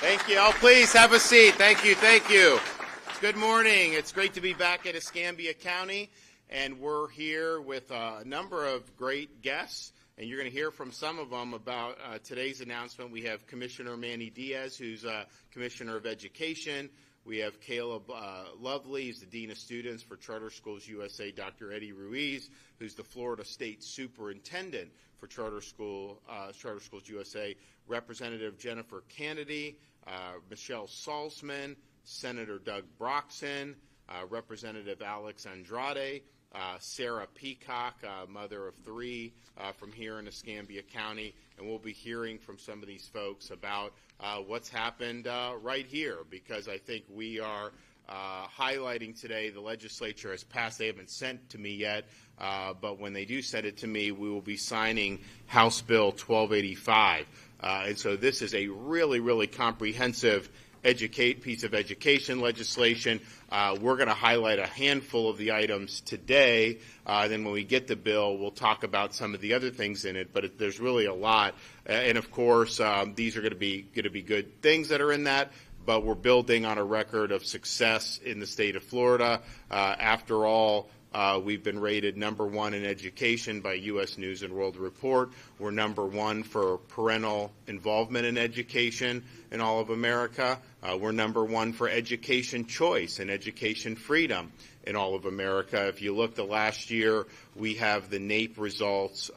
Thank you. Oh, please have a seat. Thank you. Thank you. Good morning. It's great to be back at Escambia County, and we're here with a number of great guests, and you're going to hear from some of them about today's announcement. We have Commissioner Manny Diaz, who's Commissioner of Education. We have Caleb Lovely, he's the Dean of Students for Charter Schools USA. Dr. Eddie Ruiz, who's the Florida State Superintendent for Charter Schools USA. Representative Jennifer Kennedy, Michelle Salzman, Senator Doug Broxson, Representative Alex Andrade, Sarah Peacock, mother of three from here in Escambia County, and we'll be hearing from some of these folks about what's happened right here, because I think we are highlighting today the legislature has passed. They haven't sent to me yet, but when they do send it to me, we will be signing House Bill 1285. And so this is a really, really comprehensive piece of education legislation. We're going to highlight a handful of the items today. Then when we get the bill, we'll talk about some of the other things in it. But there's really a lot. And of course, these are going to be good things that are in that. But we're building on a record of success in the state of Florida. After all, we've been rated number one in education by U.S. News and World Report. We're number one for parental involvement in education in all of America. We're number one for education choice and education freedom in all of America. If you look the last year, we have the NAEP results.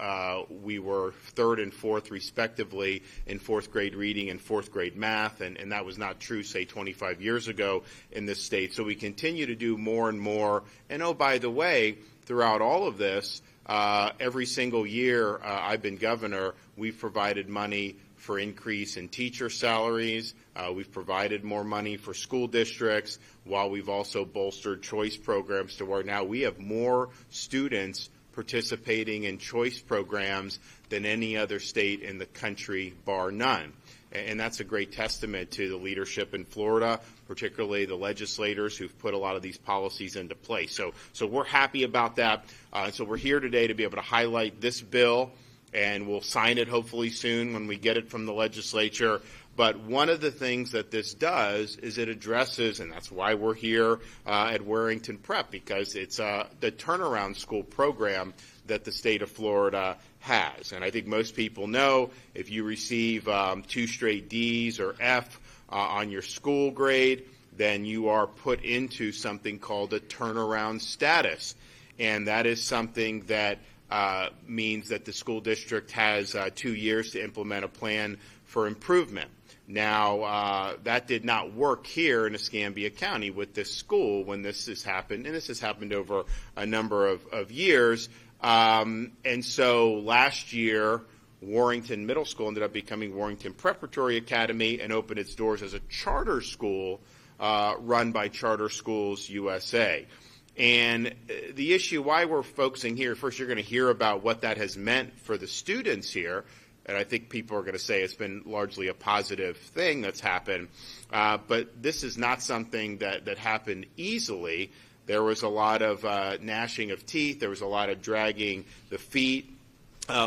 We were third and fourth, respectively, in fourth grade reading and fourth grade math, and that was not true, say, 25 years ago in this state. So we continue to do more and more. And oh, by the way, throughout all of this, every single year I've been governor, we've provided money for increase in teacher salaries. We've provided more money for school districts, while we've also bolstered choice programs to where now we have more students participating in choice programs than any other state in the country, bar none. And that's a great testament to the leadership in Florida, particularly the legislators who've put a lot of these policies into place. So we're happy about that. So we're here today to be able to highlight this bill, and we'll sign it hopefully soon when we get it from the legislature. But one of the things that this does is it addresses, and that's why we're here at Warrington Prep, because it's the turnaround school program that the state of Florida has. And I think most people know if you receive 2 straight D's or F on your school grade, then you are put into something called a turnaround status. And that is something that means that the school district has 2 years to implement a plan for improvement. Now, that did not work here in Escambia County with this school when this has happened, and this has happened over a number of years. And so last year, Warrington Middle School ended up becoming Warrington Preparatory Academy and opened its doors as a charter school run by Charter Schools USA. And the issue why we're focusing here, first you're going to hear about what that has meant for the students here. And I think people are going to say it's been largely a positive thing that's happened. But this is not something that happened easily. There was a lot of gnashing of teeth. There was a lot of dragging the feet.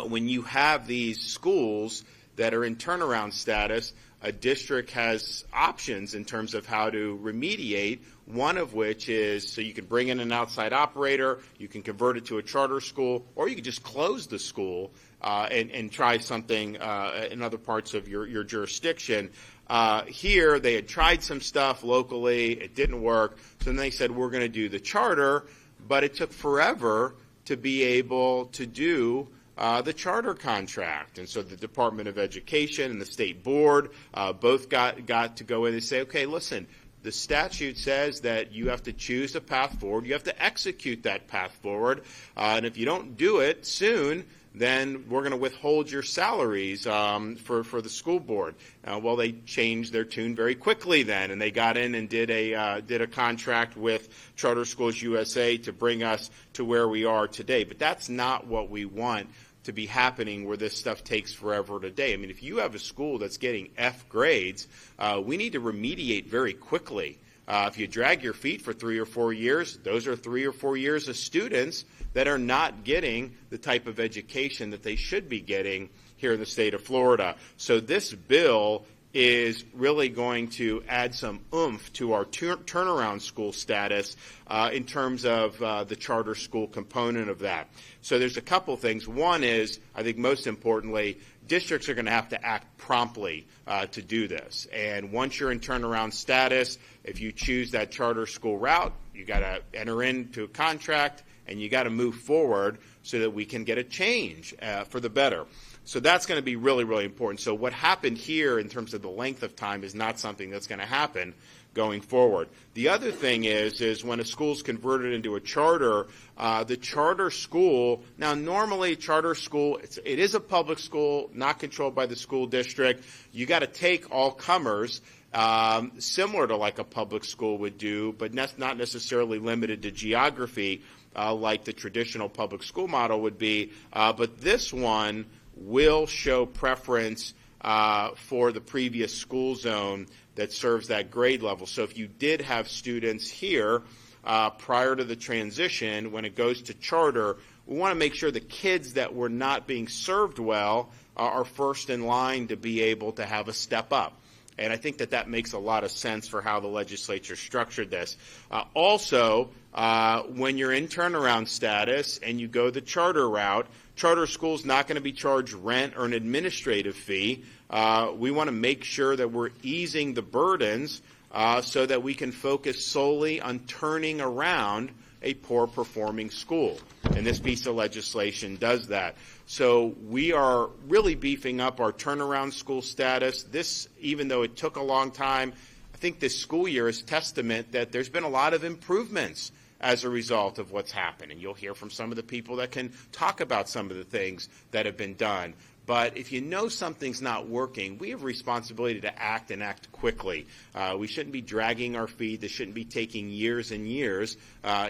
When you have these schools that are in turnaround status, a district has options in terms of how to remediate, one of which is so you can bring in an outside operator, you can convert it to a charter school, or you can just close the school and try something in other parts of your jurisdiction. Here, they had tried some stuff locally. It didn't work. So then they said, we're going to do the charter, but it took forever to be able to do the charter contract. And so the Department of Education and the state board both got to go in and say, okay, listen, the statute says that you have to choose a path forward. You have to execute that path forward. And if you don't do it soon, then we're going to withhold your salaries for the school board. Well, they changed their tune very quickly then, and they got in and did a contract with Charter Schools USA to bring us to where we are today. But that's not what we want to be happening, where this stuff takes forever today. I mean, if you have a school that's getting F grades, we need to remediate very quickly. If you drag your feet for 3 or 4 years, those are 3 or 4 years of students that are not getting the type of education that they should be getting here in the state of Florida. So this bill is really going to add some oomph to our turnaround school status in terms of the charter school component of that. So there's a couple things. One is, I think most importantly, districts are going to have to act promptly to do this. And once you're in turnaround status, if you choose that charter school route, you got to enter into a contract and you got to move forward so that we can get a change for the better. So that's going to be really, really important. So what happened here in terms of the length of time is not something that's going to happen going forward. The other thing is when a school's converted into a charter, the charter school, now normally charter school, it is a public school, not controlled by the school district. You got to take all comers, similar to like a public school would do, but not necessarily limited to geography like the traditional public school model would be. But this one will show preference for the previous school zone that serves that grade level. So if you did have students here prior to the transition, when it goes to charter, we want to make sure the kids that were not being served well are first in line to be able to have a step up. And I think that makes a lot of sense for how the legislature structured this. Also, when you're in turnaround status and you go the charter route, charter school's not going to be charged rent or an administrative fee. We want to make sure that we're easing the burdens so that we can focus solely on turning around a poor-performing school. And this piece of legislation does that. So we are really beefing up our turnaround school status. This, even though it took a long time, I think this school year is testament that there's been a lot of improvements as a result of what's happened. And you'll hear from some of the people that can talk about some of the things that have been done. But if you know something's not working, we have a responsibility to act and act quickly. We shouldn't be dragging our feet. This shouldn't be taking years and years.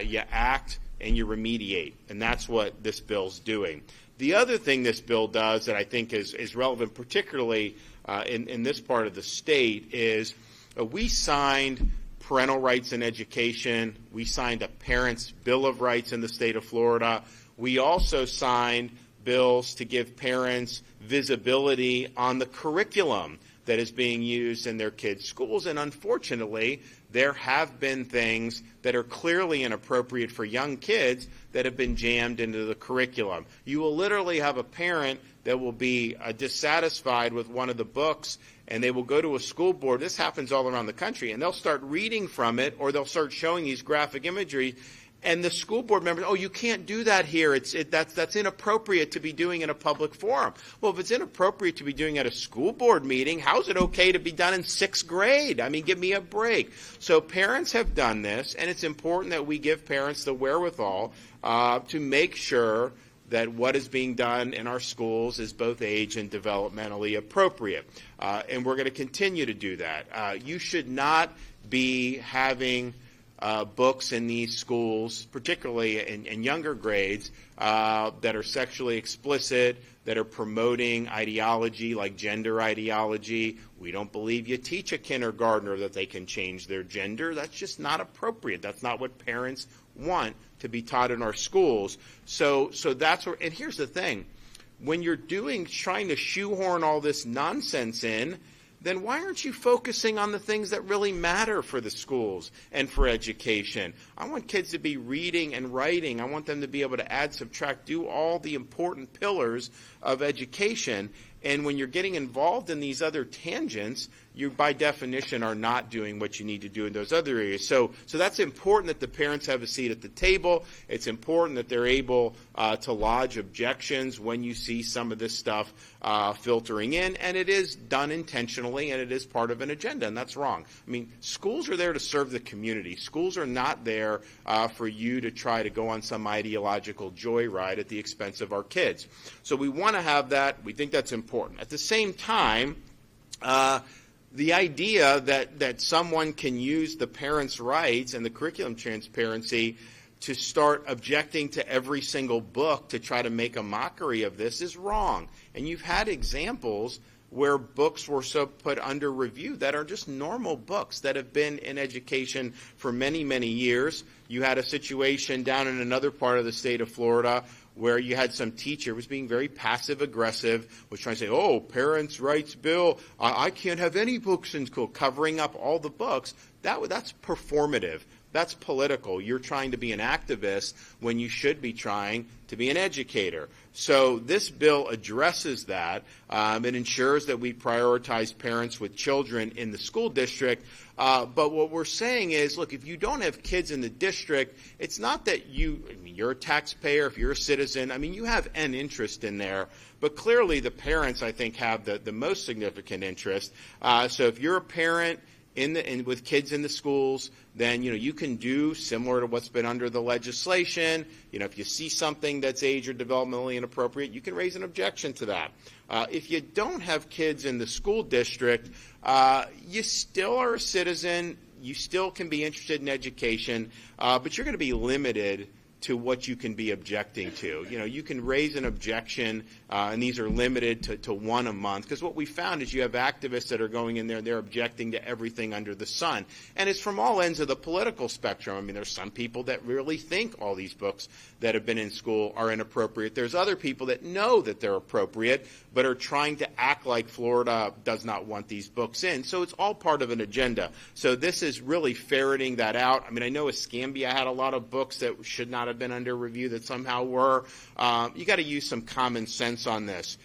You act and you remediate, and that's what this bill's doing. The other thing this bill does that I think is relevant, particularly in this part of the state, is we signed parental rights in education. We signed a Parents' Bill of Rights in the state of Florida. We also signed bills to give parents visibility on the curriculum that is being used in their kids' schools. And unfortunately, there have been things that are clearly inappropriate for young kids that have been jammed into the curriculum. You will literally have a parent that will be dissatisfied with one of the books, and they will go to a school board. This happens all around the country, and they'll start reading from it, or they'll start showing these graphic imagery. And the school board members, oh, you can't do that here. That's inappropriate to be doing in a public forum. Well, if it's inappropriate to be doing at a school board meeting, how is it okay to be done in 6th grade? I mean, give me a break. So parents have done this, and it's important that we give parents the wherewithal to make sure that what is being done in our schools is both age and developmentally appropriate. And we're going to continue to do that. You should not be having books in these schools, particularly in younger grades, that are sexually explicit, that are promoting ideology like gender ideology. We don't believe you teach a kindergartner that they can change their gender. That's just not appropriate. That's not what parents want to be taught in our schools. So that's where, and here's the thing. When you're trying to shoehorn all this nonsense in, then why aren't you focusing on the things that really matter for the schools and for education? I want kids to be reading and writing. I want them to be able to add, subtract, do all the important pillars of education. And when you're getting involved in these other tangents, you by definition are not doing what you need to do in those other areas. So that's important that the parents have a seat at the table. It's important that they're able to lodge objections when you see some of this stuff filtering in. And it is done intentionally, and it is part of an agenda, and that's wrong. I mean, schools are there to serve the community. Schools are not there for you to try to go on some ideological joyride at the expense of our kids. So we want to have that. We think that's important. At the same time, the idea that someone can use the parents' rights and the curriculum transparency to start objecting to every single book to try to make a mockery of this is wrong. And you've had examples where books were so put under review that are just normal books that have been in education for many, many years. You had a situation down in another part of the state of Florida where you had some teacher was being very passive-aggressive, was trying to say, oh, parents' rights bill, I can't have any books in school, covering up all the books. That's performative. That's political. You're trying to be an activist when you should be trying to be an educator. So this bill addresses that. It ensures that we prioritize parents with children in the school district. But what we're saying is, look, if you don't have kids in the district, it's not that you're a taxpayer, if you're a citizen, you have an interest in there. But clearly the parents, I think, have the most significant interest. So if you're a parent with kids in the schools, then you can do similar to what's been under the legislation. If you see something that's age or developmentally inappropriate, you can raise an objection to that. If you don't have kids in the school district, you still are a citizen. You still can be interested in education, but you're going to be limited to what you can be objecting to. You can raise an objection, and these are limited to one a month, because what we found is you have activists that are going in there and they're objecting to everything under the sun. And it's from all ends of the political spectrum. There's some people that really think all these books that have been in school are inappropriate. There's other people that know that they're appropriate, but are trying to act like Florida does not want these books in. So it's all part of an agenda. So this is really ferreting that out. I know Escambia had a lot of books that should not have been under review that somehow were. You got to use some common sense on this.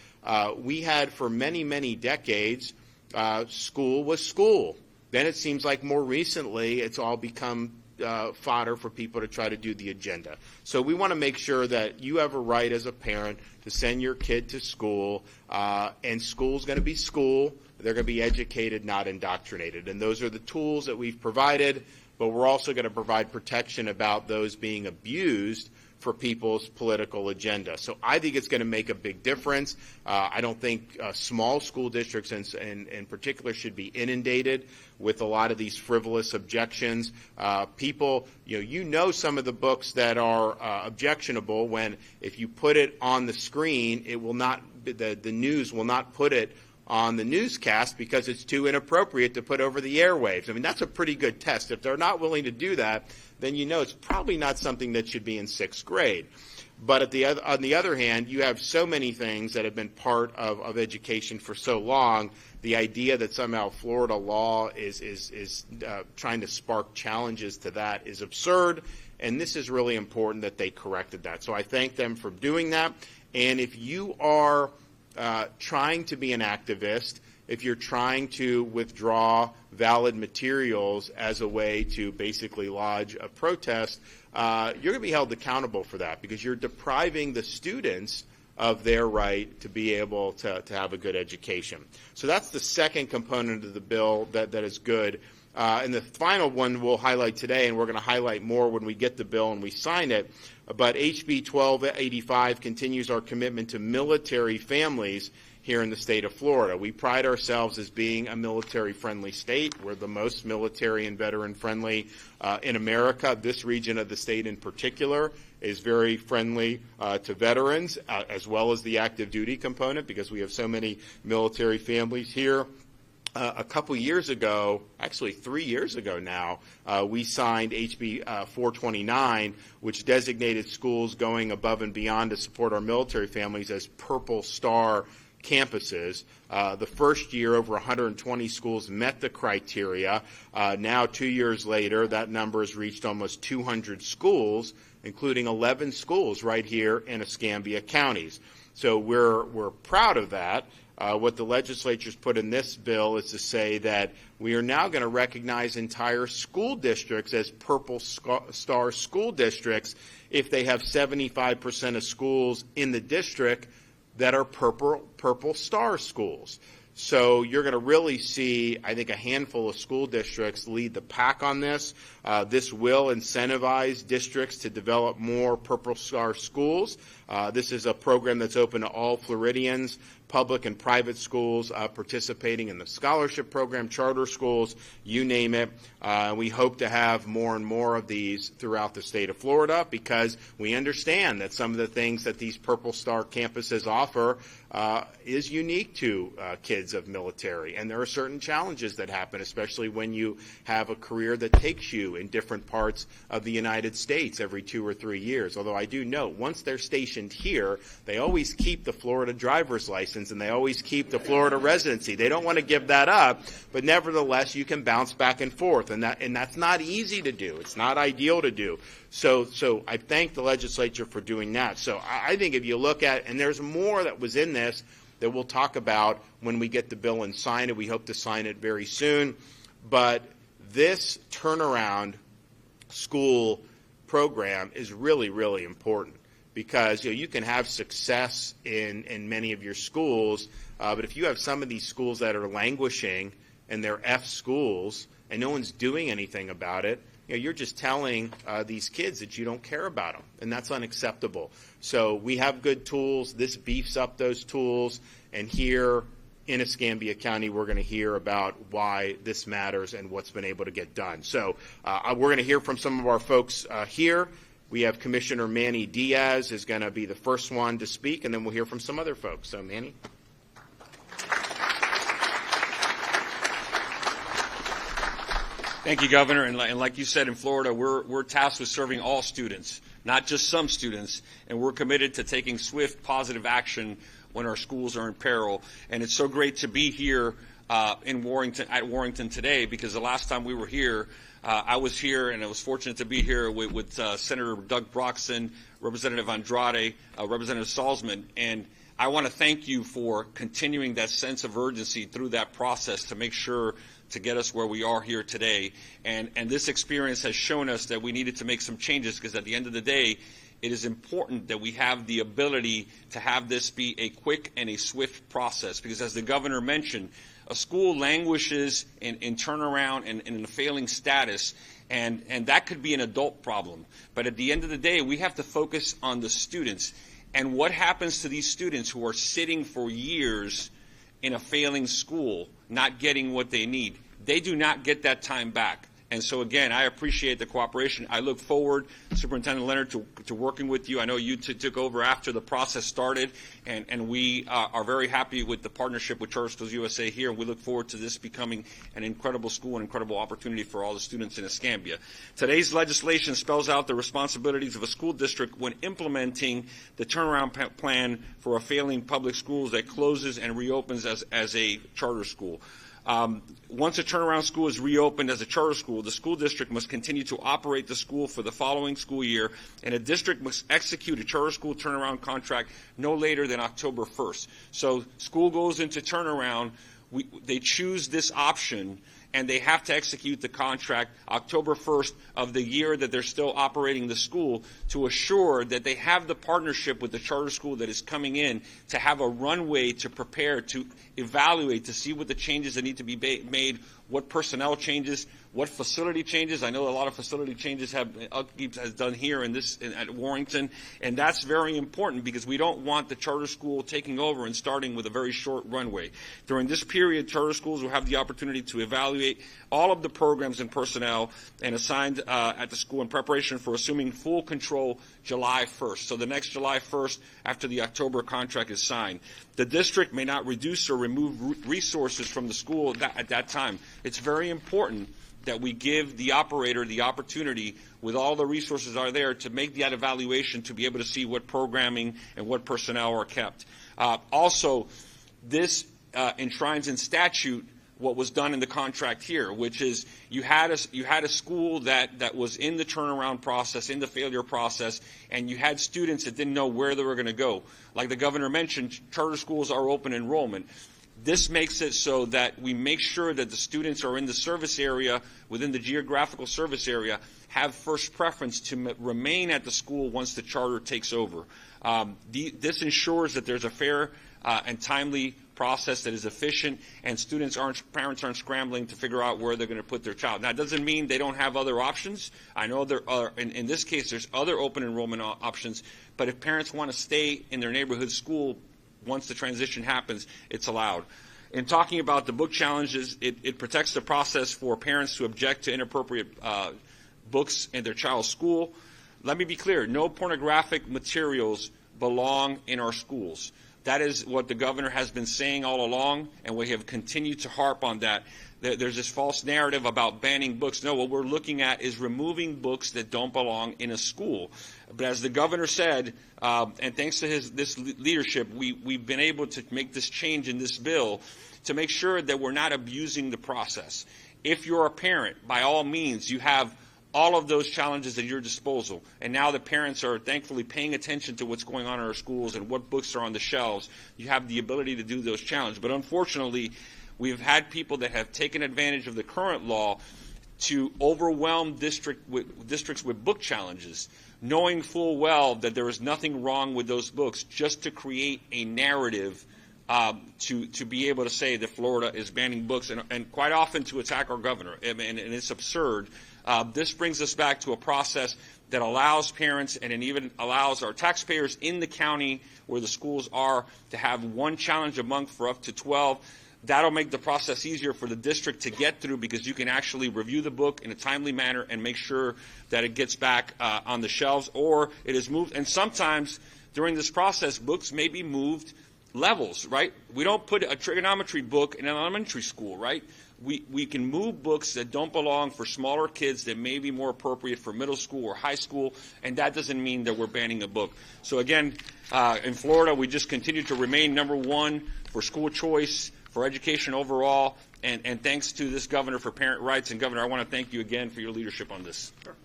We had for many, many decades, school was school. Then it seems like more recently it's all become fodder for people to try to do the agenda. So we want to make sure that you have a right as a parent to send your kid to school, and school's going to be school. They're going to be educated, not indoctrinated. And those are the tools that we've provided, but we're also going to provide protection about those being abused for people's political agenda. So I think it's going to make a big difference. I don't think small school districts in particular should be inundated with a lot of these frivolous objections. People, some of the books that are objectionable when if you put it on the screen, it will not, the news will not put it on the newscast because it's too inappropriate to put over the airwaves. That's a pretty good test. If they're not willing to do that, then it's probably not something that should be in sixth grade. But on the other hand, you have so many things that have been part of education for so long. The idea that somehow Florida law is trying to spark challenges to that is absurd, and this is really important that they corrected that. So I thank them for doing that. And if you are trying to be an activist, if you're trying to withdraw valid materials as a way to basically lodge a protest, you're going to be held accountable for that because you're depriving the students of their right to be able to have a good education. So that's the second component of the bill that is good. And the final one we'll highlight today, and we're going to highlight more when we get the bill and we sign it, but HB 1285 continues our commitment to military families here in the state of Florida. We pride ourselves as being a military-friendly state. We're the most military and veteran-friendly in America. This region of the state in particular is very friendly to veterans, as well as the active duty component, because we have so many military families here. A couple years ago, actually 3 years ago now, we signed HB 429, which designated schools going above and beyond to support our military families as Purple Star campuses. The first year, over 120 schools met the criteria. Now, 2 years later, that number has reached almost 200 schools, including 11 schools right here in Escambia counties. So we're proud of that. What the legislature's put in this bill is to say that we are now going to recognize entire school districts as Purple Star school districts if they have 75% of schools in the district that are Purple Star schools. So you're going to really see, I think, a handful of school districts lead the pack on this. This will incentivize districts to develop more Purple Star schools. This is a program that's open to all Floridians, public and private schools participating in the scholarship program, charter schools, you name it. We hope to have more and more of these throughout the state of Florida because we understand that some of the things that these Purple Star campuses offer is unique to kids of military. And there are certain challenges that happen, especially when you have a career that takes you in different parts of the United States every 2 or 3 years. Although I do note, once they're stationed here, they always keep the Florida driver's license and they always keep the Florida residency. They don't want to give that up, but nevertheless, you can bounce back and forth. And that's not easy to do. It's not ideal to do. So I thank the legislature for doing that. So I think if you look at, and there's more that was in this that we'll talk about when we get the bill and sign it. We hope to sign it very soon. But this turnaround school program is really, really important because you can have success in many of your schools, but if you have some of these schools that are languishing and they're F schools and no one's doing anything about it, you're just telling these kids that you don't care about them, and that's unacceptable. So we have good tools. This beefs up those tools, and here in Escambia County, we're going to hear about why this matters and what's been able to get done. So we're going to hear from some of our folks here. We have Commissioner Manny Diaz is going to be the first one to speak, and then we'll hear from some other folks. So, Manny. Thank you, Governor. And like you said, in Florida, we're tasked with serving all students, not just some students, and we're committed to taking swift, positive action when our schools are in peril. And it's so great to be here at Warrington today, because the last time we were here, I was here, and I was fortunate to be here with Senator Doug Broxson, Representative Andrade, Representative Salzman, and I want to thank you for continuing that sense of urgency through that process to make sure to get us where we are here today. And this experience has shown us that we needed to make some changes, because at the end of the day, it is important that we have the ability to have this be a quick and a swift process, because as the governor mentioned, a school languishes in turnaround and in a failing status, and that could be an adult problem. But at the end of the day, we have to focus on the students. And what happens to these students who are sitting for years in a failing school, not getting what they need? They do not get that time back. And so, again, I appreciate the cooperation. I look forward, Superintendent Leonard, to working with you. I know you took over after the process started, and we are very happy with the partnership with Charter Schools USA here, and we look forward to this becoming an incredible school, an incredible opportunity for all the students in Escambia. Today's legislation spells out the responsibilities of a school district when implementing the turnaround plan for a failing public schools that closes and reopens as a charter school. Once a turnaround school is reopened as a charter school, the school district must continue to operate the school for the following school year, and a district must execute a charter school turnaround contract no later than October 1st. So school goes into turnaround, they choose this option, and they have to execute the contract October 1st of the year that they're still operating the school, to assure that they have the partnership with the charter school that is coming in to have a runway to prepare, to evaluate, to see what the changes that need to be made, what personnel changes, what facility changes. I know a lot of facility changes Upkeep has done here at Warrington, and that's very important, because we don't want the charter school taking over and starting with a very short runway. During this period, charter schools will have the opportunity to evaluate all of the programs and personnel and assigned at the school in preparation for assuming full control July 1st. So the next July 1st, after the October contract is signed. The district may not reduce or remove resources from the school at that time. It's very important that we give the operator the opportunity, with all the resources are there, to make that evaluation, to be able to see what programming and what personnel are kept. Also, this enshrines in statute what was done in the contract here, which is you had a school that was in the turnaround process, in the failure process, and you had students that didn't know where they were going to go. Like the governor mentioned, charter schools are open enrollment. This makes it so that we make sure that the students are in the service area, within the geographical service area, have first preference to remain at the school once the charter takes over. This ensures that there's a fair and timely process that is efficient, and parents aren't scrambling to figure out where they're going to put their child. Now, it doesn't mean they don't have other options. I know there are, in this case, there's other open enrollment options, but if parents want to stay in their neighborhood school, once the transition happens, it's allowed. In talking about the book challenges, it protects the process for parents to object to inappropriate books in their child's school. Let me be clear, no pornographic materials belong in our schools. That is what the governor has been saying all along, and we have continued to harp on that. There's this false narrative about banning books. No, what we're looking at is removing books that don't belong in a school. But as the governor said, and thanks to this leadership, we've been able to make this change in this bill to make sure that we're not abusing the process. If you're a parent, by all means, you have all of those challenges at your disposal. And now the parents are thankfully paying attention to what's going on in our schools and what books are on the shelves. You have the ability to do those challenges. But unfortunately, we've had people that have taken advantage of the current law to overwhelm districts with book challenges, knowing full well that there is nothing wrong with those books, just to create a narrative to be able to say that Florida is banning books, and quite often to attack our governor. And it's absurd. This brings us back to a process that allows parents and it even allows our taxpayers in the county where the schools are to have one challenge a month for up to 12. That'll make the process easier for the district to get through, because you can actually review the book in a timely manner and make sure that it gets back on the shelves or it is moved. And sometimes during this process, books may be moved levels, right? We don't put a trigonometry book in an elementary school, right? We can move books that don't belong for smaller kids that may be more appropriate for middle school or high school, and that doesn't mean that we're banning a book. So again, in Florida, we just continue to remain #1 for school choice, for education overall, and thanks to this governor for parent rights. And Governor, I want to thank you again for your leadership on this. Sure.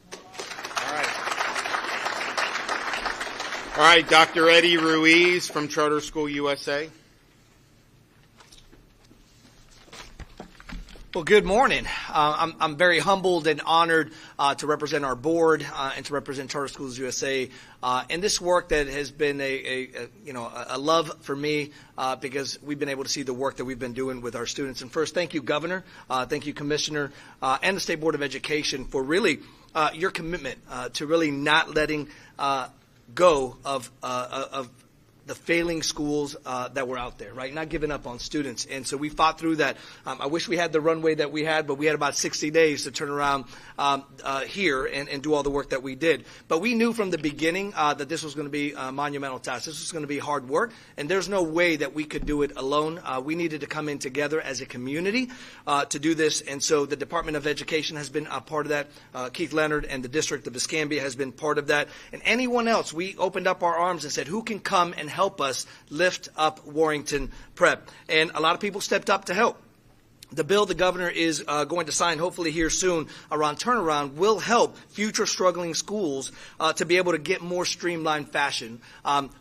All right, Dr. Eddie Ruiz from Charter School USA. Well, good morning. I'm very humbled and honored to represent our board and to represent Charter Schools USA in this work that has been a love for me because we've been able to see the work that we've been doing with our students. And first, thank you, Governor, thank you, Commissioner, and the State Board of Education for really your commitment to really not letting go of the failing schools that were out there, right? Not giving up on students. And so we fought through that. I wish we had the runway that we had, but we had about 60 days to turn around here and do all the work that we did. But we knew from the beginning that this was going to be a monumental task. This was going to be hard work, and there's no way that we could do it alone. We needed to come in together as a community to do this. And so the Department of Education has been a part of that. Keith Leonard and the District of Escambia has been part of that. And anyone else, we opened up our arms and said, who can come and help us lift up Warrington Prep? And a lot of people stepped up to help. The bill the governor is going to sign, hopefully here soon, around turnaround, will help future struggling schools to be able to get more streamlined fashion.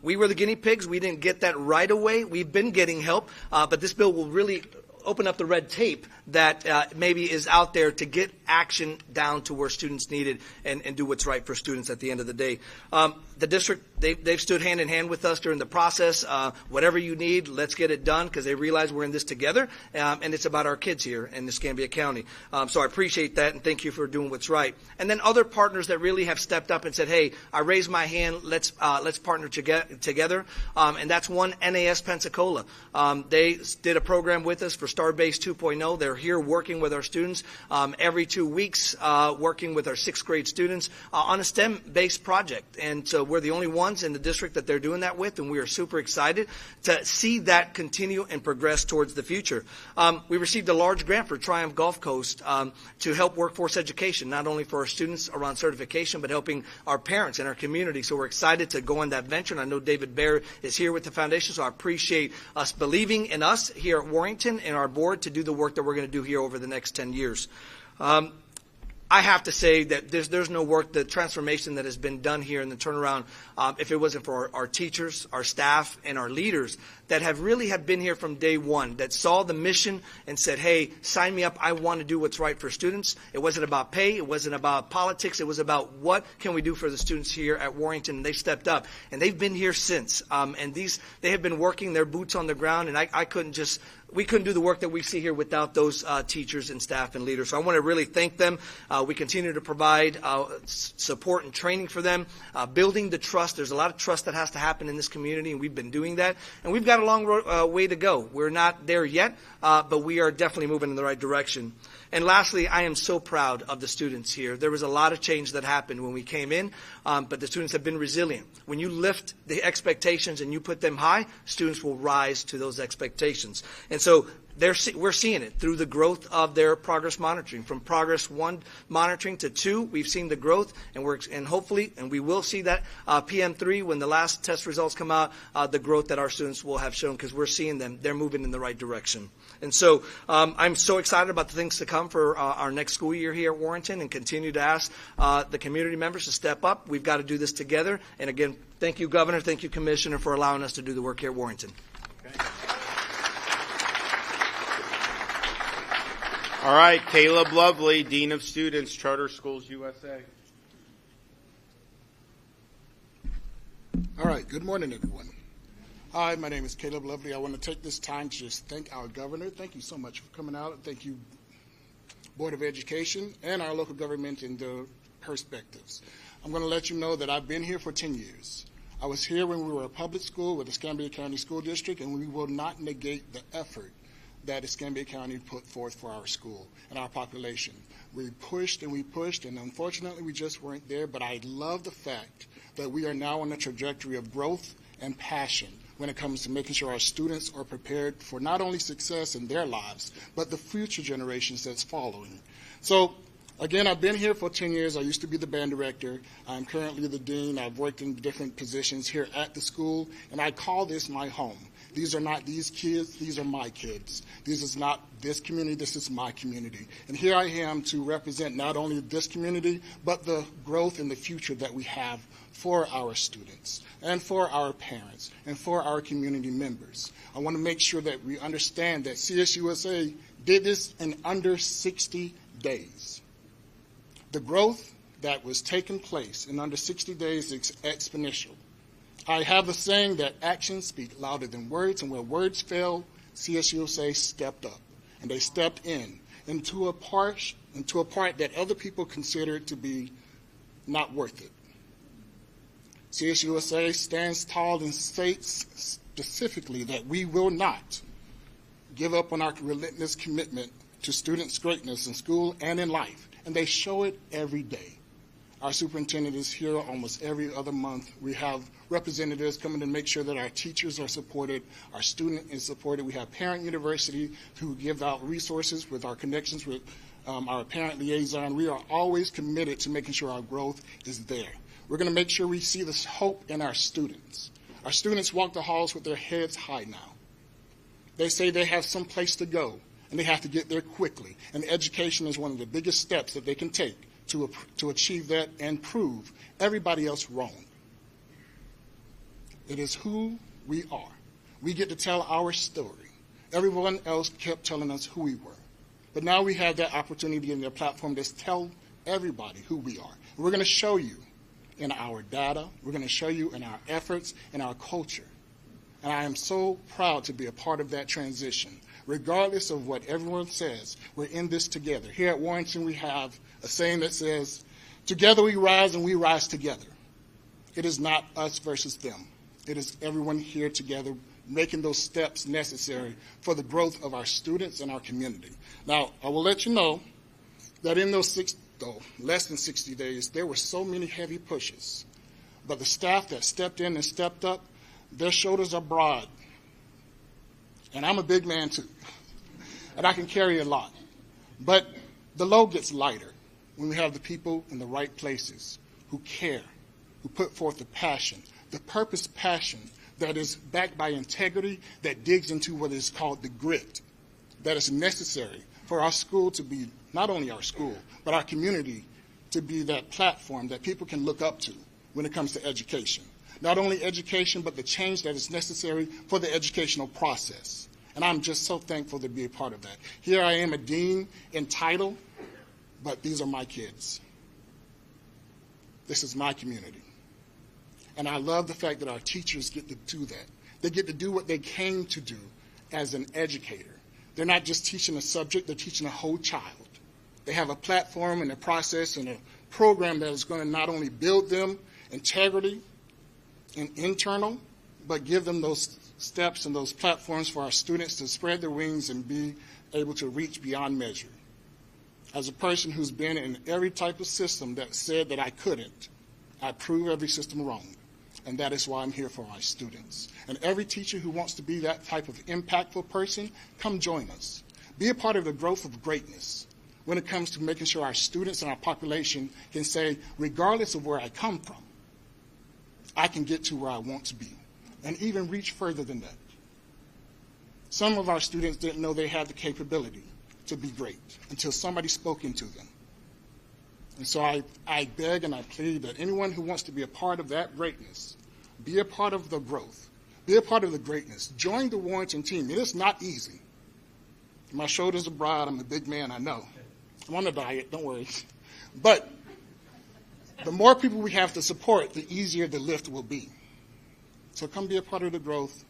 We were the guinea pigs. We didn't get that right away. We've been getting help, but this bill will really open up the red tape that maybe is out there to get action down to where students need it and do what's right for students at the end of the day. The district, they've stood hand in hand with us during the process. Whatever you need, let's get it done, because they realize we're in this together, and it's about our kids here in Escambia County. So I appreciate that, and thank you for doing what's right. And then other partners that really have stepped up and said, hey, I raised my hand, let's partner together. And that's one, NAS Pensacola. They did a program with us for Starbase 2.0. They're here working with our students every 2 weeks, working with our 6th grade students on a STEM-based project. And so we're the only ones in the district that they're doing that with, and we are super excited to see that continue and progress towards the future. We received a large grant for Triumph Gulf Coast to help workforce education, not only for our students around certification, but helping our parents and our community. So we're excited to go on that venture, and I know David Baer is here with the foundation, so I appreciate us believing in us here at Warrington and our board to do the work that we're going to do here over the next 10 years. I have to say that there's no work, the transformation that has been done here in the turnaround, if it wasn't for our teachers, our staff, and our leaders that have been here from day one, that saw the mission and said, hey, sign me up, I want to do what's right for students. It wasn't about pay, it wasn't about politics, it was about what can we do for the students here at Warrington, and they stepped up. And they've been here since, and they have been working their boots on the ground, and I couldn't just we couldn't do the work that we see here without those teachers and staff and leaders. So I want to really thank them. We continue to provide support and training for them, building the trust. There's a lot of trust that has to happen in this community, and we've been doing that. And we've got a long way to go. We're not there yet, but we are definitely moving in the right direction. And lastly, I am so proud of the students here. There was a lot of change that happened when we came in, but the students have been resilient. When you lift the expectations and you put them high, students will rise to those expectations. And so we're seeing it through the growth of their progress monitoring. From progress 1 monitoring to 2, we've seen the growth, and hopefully, and we will see that PM3 when the last test results come out, the growth that our students will have shown, because we're seeing them. They're moving in the right direction. And so I'm so excited about the things to come for our next school year here at Warrenton, and continue to ask the community members to step up. We've got to do this together. And again, thank you, Governor. Thank you, Commissioner, for allowing us to do the work here at Warrenton. Okay. All right, Caleb Lovely, Dean of Students, Charter Schools USA. All right, good morning, everyone. Hi, my name is Caleb Lovely. I want to take this time to just thank our governor. Thank you so much for coming out. And thank you, Board of Education, and our local government and their perspectives. I'm going to let you know that I've been here for 10 years. I was here when we were a public school with the Escambia County School District, and we will not negate the effort that Escambia County put forth for our school and our population. We pushed, and unfortunately we just weren't there, but I love the fact that we are now on a trajectory of growth and passion when it comes to making sure our students are prepared for not only success in their lives, but the future generations that's following. So, again, I've been here for 10 years. I used to be the band director. I'm currently the dean. I've worked in different positions here at the school, and I call this my home. These are not these kids, these are my kids. This is not this community, this is my community. And here I am to represent not only this community, but the growth and the future that we have for our students and for our parents and for our community members. I want to make sure that we understand that CSUSA did this in under 60 days. The growth that was taking place in under 60 days is exponential. I have a saying that actions speak louder than words, and when words fail, CSUSA stepped up, and they stepped into a part that other people considered to be not worth it. CSUSA stands tall and states specifically that we will not give up on our relentless commitment to students' greatness in school and in life, and they show it every day. Our superintendent is here almost every other month. We have representatives coming to make sure that our teachers are supported, our student is supported. We have Parent University who give out resources with our connections with our parent liaison. We are always committed to making sure our growth is there. We're going to make sure we see this hope in our students. Our students walk the halls with their heads high now. They say they have some place to go, and they have to get there quickly. And education is one of the biggest steps that they can take to achieve that and prove everybody else wrong. It is who we are. We get to tell our story. Everyone else kept telling us who we were. But now we have that opportunity in their platform to tell everybody who we are. We're going to show you in our data. We're going to show you in our efforts and our culture. And I am so proud to be a part of that transition. Regardless of what everyone says, we're in this together. Here at Warrenton, we have a saying that says, together we rise and we rise together. It is not us versus them. It is everyone here together making those steps necessary for the growth of our students and our community. Now, I will let you know that in those less than 60 days, there were so many heavy pushes. But the staff that stepped in and stepped up, their shoulders are broad. And I'm a big man too, and I can carry a lot. But the load gets lighter when we have the people in the right places who care, who put forth the passion, the purpose passion that is backed by integrity, that digs into what is called the grit, that is necessary for our school to be, not only our school, but our community to be that platform that people can look up to when it comes to education. Not only education, but the change that is necessary for the educational process. And I'm just so thankful to be a part of that. Here I am, a dean in title, but these are my kids. This is my community. And I love the fact that our teachers get to do that. They get to do what they came to do as an educator. They're not just teaching a subject, they're teaching a whole child. They have a platform and a process and a program that is going to not only build them integrity and internal, but give them those steps and those platforms for our students to spread their wings and be able to reach beyond measure. As a person who's been in every type of system that said that I couldn't, I prove every system wrong. And that is why I'm here for our students. And every teacher who wants to be that type of impactful person, come join us. Be a part of the growth of greatness when it comes to making sure our students and our population can say, regardless of where I come from, I can get to where I want to be, and even reach further than that. Some of our students didn't know they had the capability to be great until somebody spoke into them. And so I beg and I plead that anyone who wants to be a part of that greatness, be a part of the growth, be a part of the greatness, join the Warrington team. It is not easy. My shoulders are broad. I'm a big man, I know. I'm on a diet, don't worry. But the more people we have to support, the easier the lift will be. So come be a part of the growth.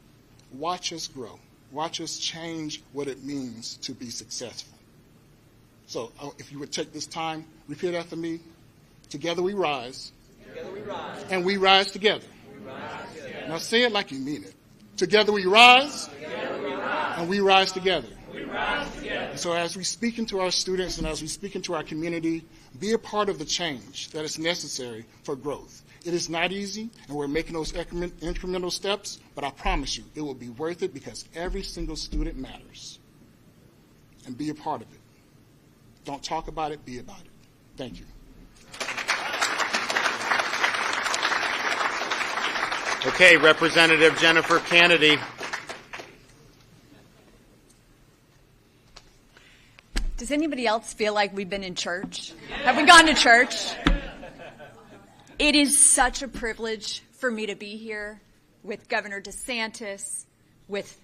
Watch us grow. Watch us change what it means to be successful. So if you would take this time, repeat after me. Together we rise. Together we rise. And we rise together. We rise together. Now say it like you mean it. Together we rise. Together we rise. And we rise together. We rise together. So as we speak into our students and as we speak into our community, be a part of the change that is necessary for growth. It is not easy, and we're making those incremental steps, but I promise you, it will be worth it because every single student matters. And be a part of it. Don't talk about it, be about it. Thank you. Okay, Representative Jennifer Kennedy. Does anybody else feel like we've been in church? Have we gone to church? It is such a privilege for me to be here with Governor DeSantis, with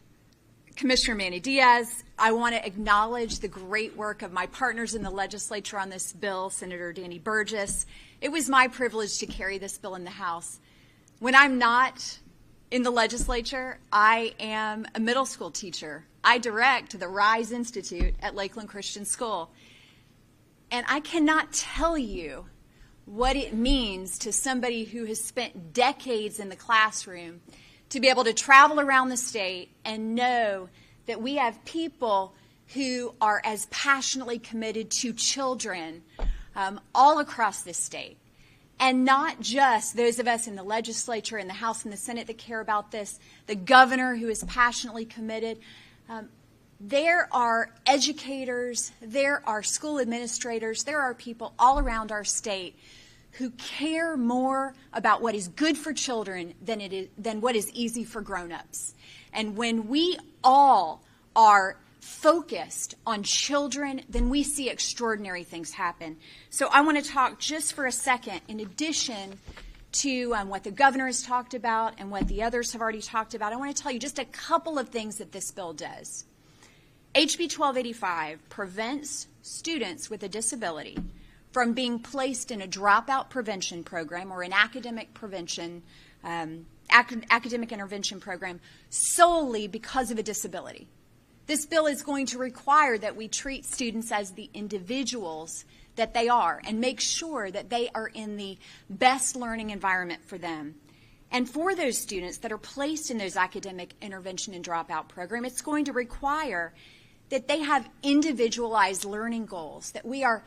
Commissioner Manny Diaz. I want to acknowledge the great work of my partners in the legislature on this bill, Senator Danny Burgess. It was my privilege to carry this bill in the House. When I'm not in the legislature, I am a middle school teacher. I direct the RISE Institute at Lakeland Christian School. And I cannot tell you what it means to somebody who has spent decades in the classroom to be able to travel around the state and know that we have people who are as passionately committed to children all across this state. And not just those of us in the legislature, in the House and the Senate that care about this, the governor who is passionately committed. There are educators, there are school administrators, there are people all around our state who care more about what is good for children than what is easy for grown-ups. And when we all are focused on children, then we see extraordinary things happen. So I want to talk just for a second, in addition to what the governor has talked about and what the others have already talked about, I want to tell you just a couple of things that this bill does. HB 1285 prevents students with a disability from being placed in a dropout prevention program or an academic prevention, academic intervention program solely because of a disability. This bill is going to require that we treat students as the individuals that they are and make sure that they are in the best learning environment for them. And for those students that are placed in those academic intervention and dropout program, it's going to require that they have individualized learning goals, that we are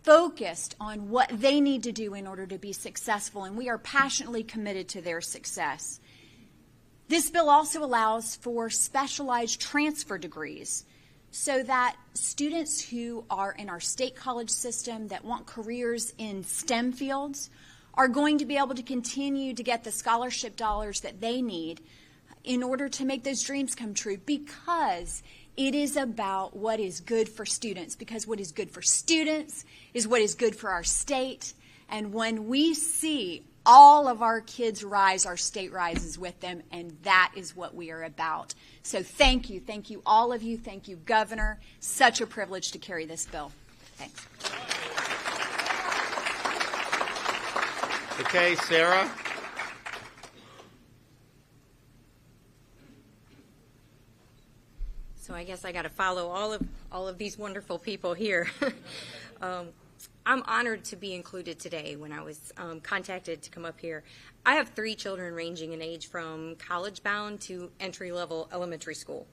focused on what they need to do in order to be successful, and we are passionately committed to their success. This bill also allows for specialized transfer degrees so that students who are in our state college system that want careers in STEM fields are going to be able to continue to get the scholarship dollars that they need in order to make those dreams come true, because it is about what is good for students, because what is good for students is what is good for our state. And when we see all of our kids rise, our state rises with them, and that is what we are about. So thank you, all of you, thank you, Governor. Such a privilege to carry this bill. Thanks. Okay, Sarah. So I I guess I got to follow all of these wonderful people here. I'm honored to be included today. When I was contacted to come up here, I have 3 children ranging in age from college-bound to entry-level elementary school.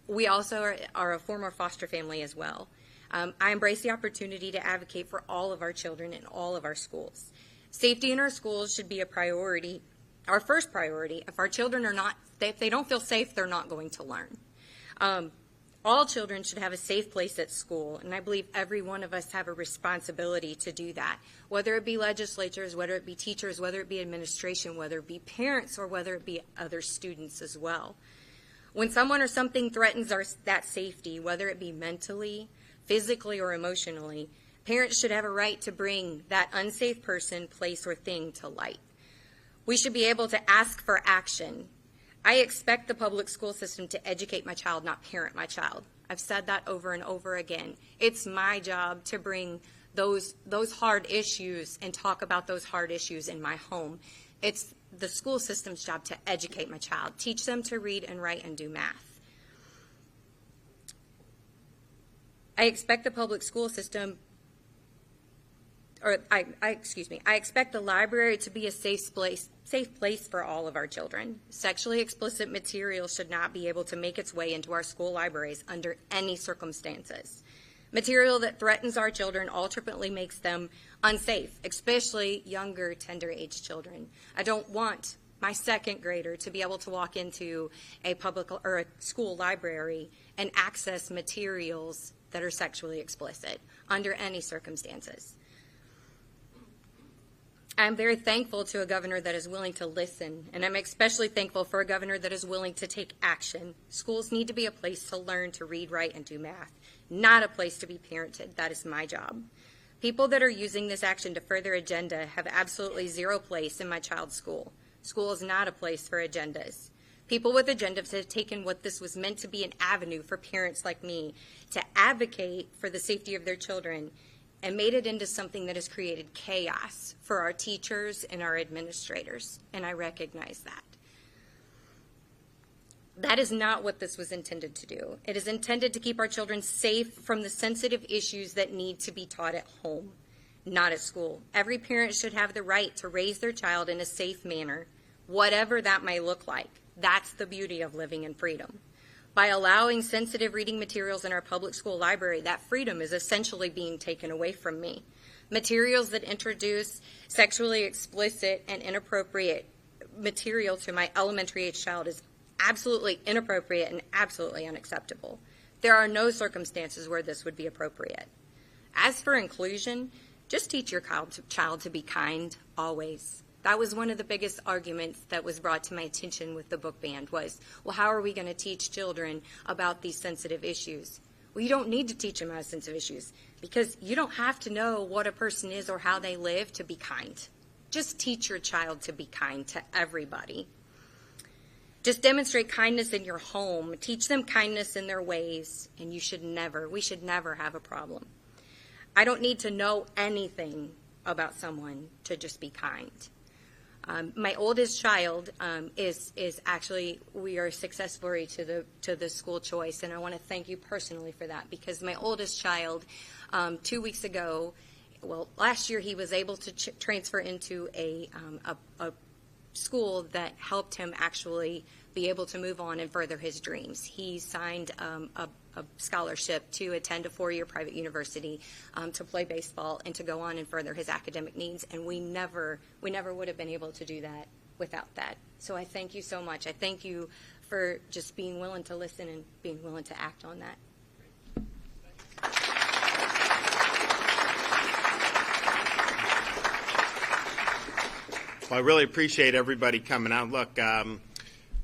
We also are a former foster family as well. I embrace the opportunity to advocate for all of our children in all of our schools. Safety in our schools should be a priority, our first priority. If our children are not, if they don't feel safe, they're not going to learn. All children should have a safe place at school, and I believe every one of us have a responsibility to do that, whether it be legislatures, whether it be teachers, whether it be administration, whether it be parents, or whether it be other students as well. When someone or something threatens that safety, whether it be mentally, physically, or emotionally, parents should have a right to bring that unsafe person, place, or thing to light. We should be able to ask for action. I expect the public school system to educate my child, not parent my child. I've said that over and over again. It's my job to bring those hard issues and talk about those hard issues in my home. It's the school system's job to educate my child, teach them to read and write and do math. I expect the public school system, I expect the library to be a safe place for all of our children. Sexually explicit material should not be able to make its way into our school libraries under any circumstances. Material that threatens our children ultimately makes them unsafe, especially younger, tender-age children. I don't want my second grader to be able to walk into a public or a school library and access materials that are sexually explicit under any circumstances. I'm very thankful to a governor that is willing to listen, and I'm especially thankful for a governor that is willing to take action. Schools need to be a place to learn to read, write, and do math, not a place to be parented. That is my job. People that are using this action to further agenda have absolutely zero place in my child's school. School is not a place for agendas. People with agendas have taken what this was meant to be an avenue for parents like me to advocate for the safety of their children and made it into something that has created chaos for our teachers and our administrators, and I recognize that. That is not what this was intended to do. It is intended to keep our children safe from the sensitive issues that need to be taught at home, not at school. Every parent should have the right to raise their child in a safe manner, whatever that may look like. That's the beauty of living in freedom. By allowing sensitive reading materials in our public school library, that freedom is essentially being taken away from me. Materials that introduce sexually explicit and inappropriate material to my elementary age child is absolutely inappropriate and absolutely unacceptable. There are no circumstances where this would be appropriate. As for inclusion, just teach your child to be kind always. That was one of the biggest arguments that was brought to my attention with the book ban was, well, how are we going to teach children about these sensitive issues? Well, you don't need to teach them about sensitive issues because you don't have to know what a person is or how they live to be kind. Just teach your child to be kind to everybody. Just demonstrate kindness in your home. Teach them kindness in their ways, and we should never have a problem. I don't need to know anything about someone to just be kind. My oldest child is actually, we are a success story to the school choice, and I want to thank you personally for that because my oldest child, 2 weeks ago, last year he was able to transfer into a school that helped him actually be able to move on and further his dreams. He signed a scholarship to attend a 4-year private university to play baseball and to go on and further his academic needs, and we never would have been able to do that without that. So I thank you so much. I thank you for just being willing to listen and being willing to act on that. Well, I really appreciate everybody coming out. Look,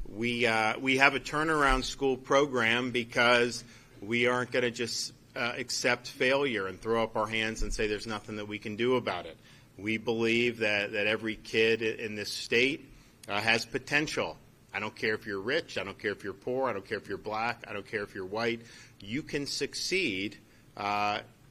we have a turnaround school program because we aren't going to just accept failure and throw up our hands and say there's nothing that we can do about it. We believe that every kid in this state has potential. I don't care if you're rich. I don't care if you're poor. I don't care if you're black. I don't care if you're white. You can succeed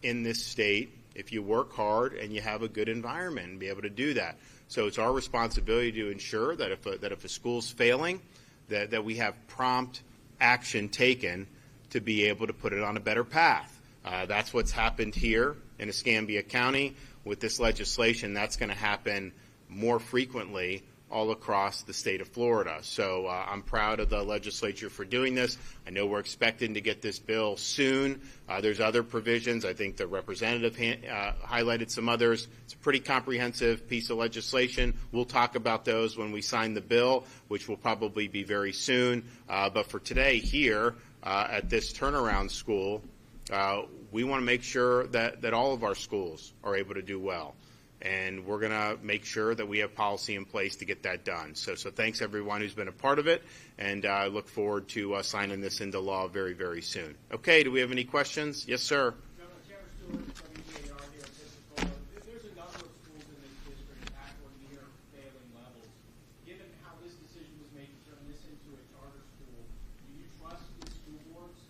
in this state if you work hard and you have a good environment and be able to do that. So it's our responsibility to ensure that if a school's failing, that we have prompt action taken to be able to put it on a better path. That's what's happened here in Escambia County. With this legislation, that's going to happen more frequently all across the state of Florida. So I'm proud of the legislature for doing this. I know we're expecting to get this bill soon. There's other provisions. I think the representative highlighted some others. It's a pretty comprehensive piece of legislation. We'll talk about those when we sign the bill, which will probably be very soon. But for today here at this turnaround school, we want to make sure that all of our schools are able to do well. And we're going to make sure that we have policy in place to get that done. So thanks everyone who's been a part of it, and I look forward to signing this into law very, very soon. Okay, do we have any questions? Yes, sir. There's a number of schools in this district at or near failing levels. Given how this decision was made to turn this into a charter school, do you trust the school board's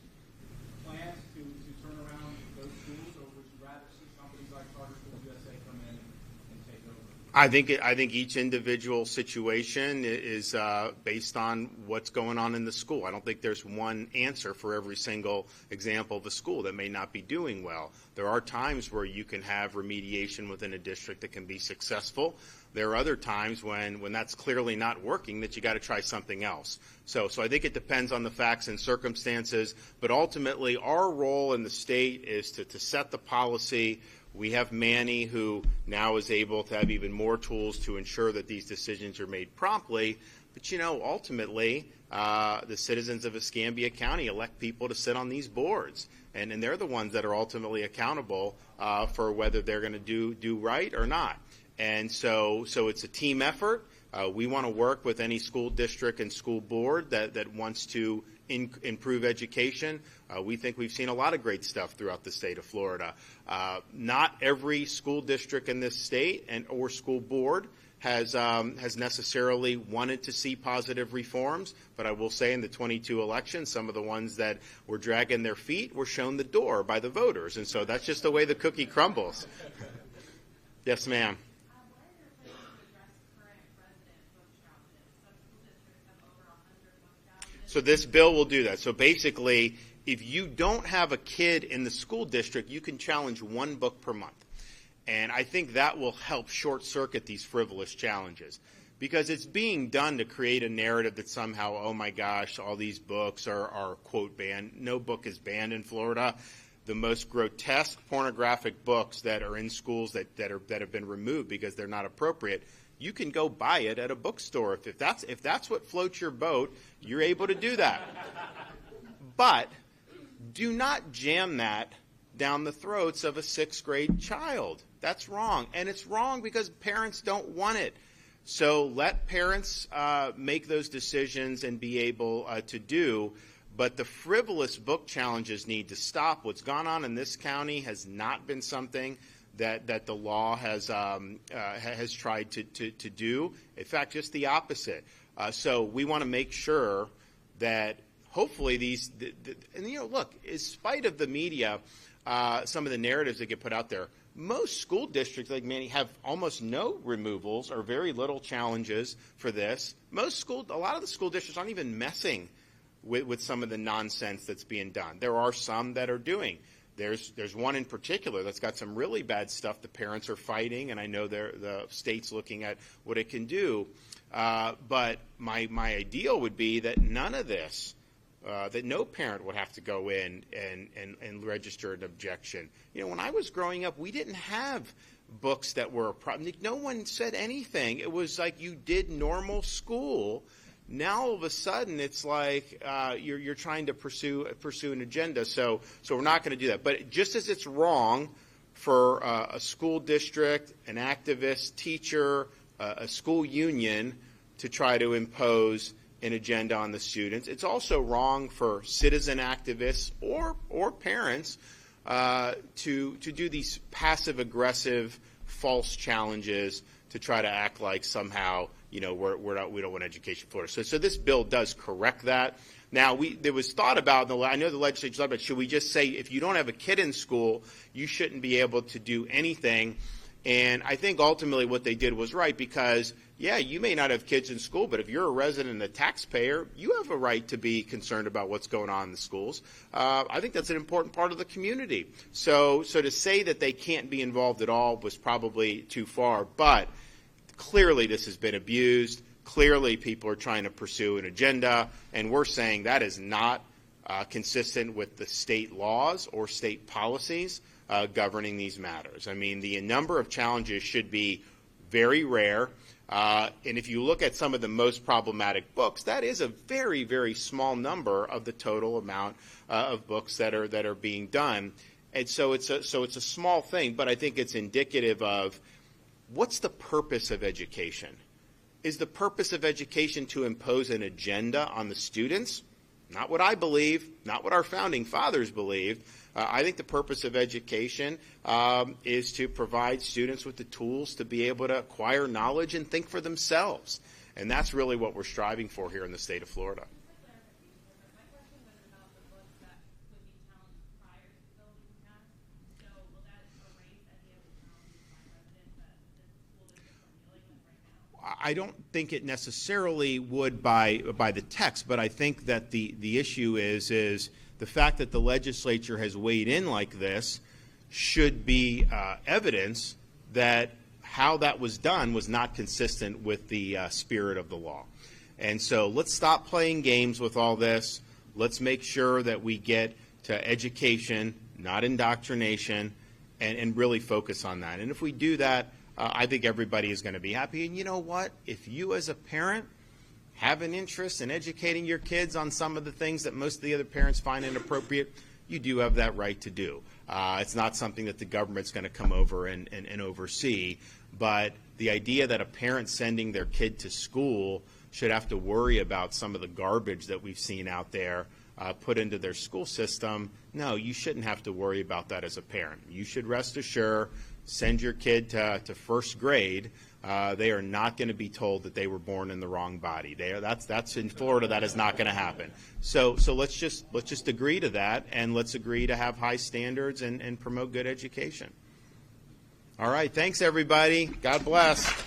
plans to turn around those schools, or would you rather see companies like Charter Schools USA come in and take over? I think each individual situation is based on what's going on in the school. I don't think there's one answer for every single example of a school that may not be doing well. There are times where you can have remediation within a district that can be successful. There are other times when that's clearly not working that you got to try something else. So I think it depends on the facts and circumstances, but ultimately our role in the state is to set the policy. We have Manny, who now is able to have even more tools to ensure that these decisions are made promptly. But, ultimately, the citizens of Escambia County elect people to sit on these boards. And they're the ones that are ultimately accountable for whether they're going to do right or not. And so it's a team effort. We want to work with any school district and school board that wants to improve education. We think we've seen a lot of great stuff throughout the state of Florida. Not every school district in this state or school board has necessarily wanted to see positive reforms, but I will say in the 22 elections, some of the ones that were dragging their feet were shown the door by the voters, and so that's just the way the cookie crumbles. Yes, ma'am. So this bill will do that. So basically, if you don't have a kid in the school district, you can challenge one book per month. And I think that will help short-circuit these frivolous challenges, because it's being done to create a narrative that somehow, oh my gosh, all these books are quote banned. No book is banned in Florida. The most grotesque pornographic books that are in schools that have been removed because they're not appropriate, you can go buy it at a bookstore. If that's what floats your boat, you're able to do that. But do not jam that down the throats of a 6th grade child. That's wrong. And it's wrong because parents don't want it. So let parents make those decisions and be able to do. But the frivolous book challenges need to stop. What's gone on in this county has not been something that the law has tried to do. In fact, just the opposite. So we want to make sure that hopefully look, in spite of the media, some of the narratives that get put out there, most school districts like Manny have almost no removals or very little challenges for this. A lot of the school districts aren't even messing with some of the nonsense that's being done. There are some that are doing. There's one in particular that's got some really bad stuff the parents are fighting, and I know the state's looking at what it can do. But my ideal would be that none of this, that no parent would have to go in and register an objection. When I was growing up, we didn't have books that were a problem. No one said anything. It was like you did normal school. Now all of a sudden it's like you're trying to pursue an agenda. So we're not going to do that. But just as it's wrong for a school district, an activist, teacher, a school union to try to impose an agenda on the students, it's also wrong for citizen activists or parents to do these passive aggressive false challenges to try to act like somehow we don't want education in Florida. So this bill does correct that. Now there was thought about, I know the legislature thought about, should we just say if you don't have a kid in school, you shouldn't be able to do anything? And I think ultimately what they did was right because, yeah, you may not have kids in school, but if you're a resident and a taxpayer, you have a right to be concerned about what's going on in the schools. I think that's an important part of the community. So to say that they can't be involved at all was probably too far. But clearly this has been abused. Clearly people are trying to pursue an agenda, and we're saying that is not consistent with the state laws or state policies governing these matters. I mean, the number of challenges should be very rare. And if you look at some of the most problematic books, that is a very, very small number of the total amount of books that are being done. And so it's a small thing, but I think it's indicative of what's the purpose of education? Is the purpose of education to impose an agenda on the students? Not what I believe, not what our founding fathers believed. I think the purpose of education is to provide students with the tools to be able to acquire knowledge and think for themselves. And that's really what we're striving for here in the state of Florida. I don't think it necessarily would by the text, but I think that the issue is the fact that the legislature has weighed in like this should be evidence that how that was done was not consistent with the spirit of the law. And so let's stop playing games with all this. Let's make sure that we get to education, not indoctrination, and really focus on that. And if we do that, I think everybody is going to be happy. And you know what? If you as a parent have an interest in educating your kids on some of the things that most of the other parents find inappropriate, you do have that right to do. It's not something that the government's going to come over and oversee. But the idea that a parent sending their kid to school should have to worry about some of the garbage that we've seen out there put into their school system, no, you shouldn't have to worry about that as a parent. You should rest assured, send your kid to first grade. They are not going to be told that they were born in the wrong body. That's in Florida. That is not going to happen. So let's just agree to that, and let's agree to have high standards and promote good education. All right. Thanks, everybody. God bless.